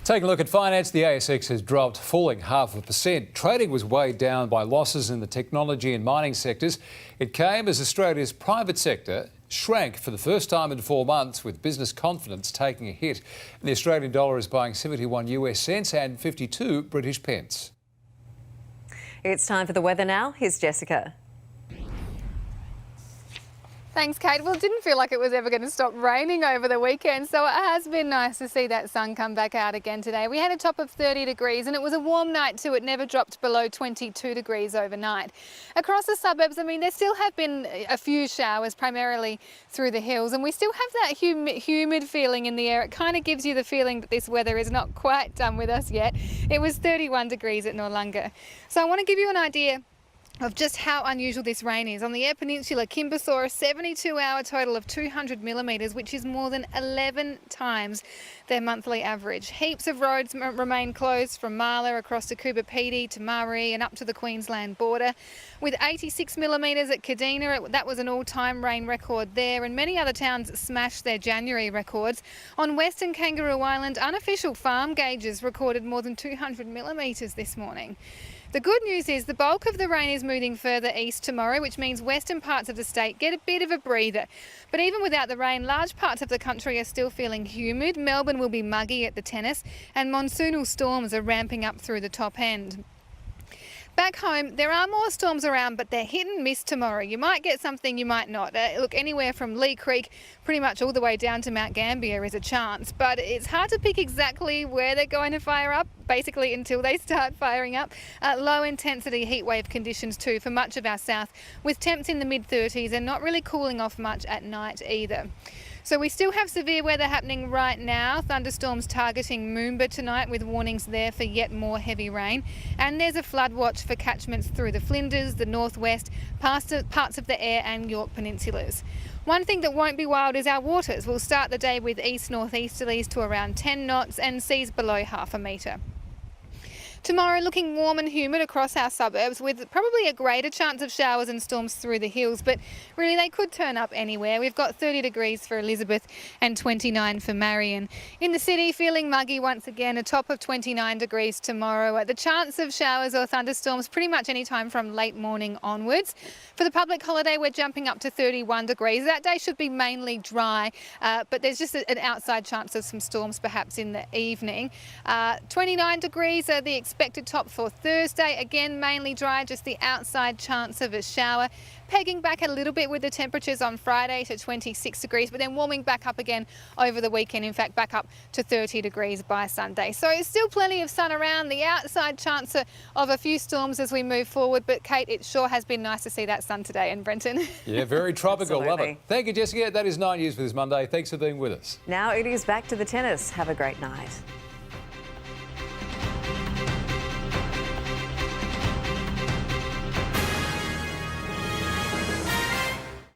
Taking a look at finance, the ASX has dropped, falling 0.5%. Trading was weighed down by losses in the technology and mining sectors. It came as Australia's private sector shrank for the first time in 4 months, with business confidence taking a hit. The Australian dollar is buying 71 US cents and 52 British pence. It's time for the weather now. Here's Jessica. Thanks, Kate. Well, it didn't feel like it was ever going to stop raining over the weekend, so it has been nice to see that sun come back out again today. We had a top of 30 degrees and it was a warm night too. It never dropped below 22 degrees overnight. Across the suburbs, I mean, there still have been a few showers, primarily through the hills, and we still have that humid feeling in the air. It kind of gives you the feeling that this weather is not quite done with us yet. It was 31 degrees at Noarlunga. So I want to give you an idea of just how unusual this rain is. On the Eyre Peninsula, Kimber saw a 72-hour total of 200 millimetres, which is more than 11 times their monthly average. Heaps of roads remain closed from Marla across to Coober Pedy to Maree and up to the Queensland border. With 86 millimetres at Kadina, that was an all-time rain record there, and many other towns smashed their January records. On Western Kangaroo Island, unofficial farm gauges recorded more than 200 millimetres this morning. The good news is the bulk of the rain is moving further east tomorrow, which means western parts of the state get a bit of a breather. But even without the rain, large parts of the country are still feeling humid. Melbourne will be muggy at the tennis, and monsoonal storms are ramping up through the top end. Back home, there are more storms around, but they're hit and miss tomorrow. You might get something, you might not. Look, anywhere from Lee Creek pretty much all the way down to Mount Gambier is a chance, but it's hard to pick exactly where they're going to fire up, basically until they start firing up. Low intensity heatwave conditions too for much of our south, with temps in the mid-30s and not really cooling off much at night either. So we still have severe weather happening right now. Thunderstorms targeting Moomba tonight, with warnings there for yet more heavy rain. And there's a flood watch for catchments through the Flinders, the northwest, parts of the Eyre and York peninsulas. One thing that won't be wild is our waters. We'll start the day with east-northeasterlies to around 10 knots and seas below 0.5 metre. Tomorrow looking warm and humid across our suburbs, with probably a greater chance of showers and storms through the hills, but really they could turn up anywhere. We've got 30 degrees for Elizabeth and 29 for Marion. In the city, feeling muggy once again, a top of 29 degrees tomorrow. The chance of showers or thunderstorms pretty much any time from late morning onwards. For the public holiday, we're jumping up to 31 degrees. That day should be mainly dry, but there's just an outside chance of some storms perhaps in the evening. 29 degrees are the expected top for Thursday. Again, mainly dry, just the outside chance of a shower. Pegging back a little bit with the temperatures on Friday to 26 degrees, but then warming back up again over the weekend. In fact, back up to 30 degrees by Sunday. So it's still plenty of sun around, the outside chance of a few storms as we move forward. But Kate, it sure has been nice to see that sun today in Brenton. Yeah, very tropical. Love it. Thank you, Jessica. That is 9 News for this Monday. Thanks for being with us. Now it is back to the tennis. Have a great night.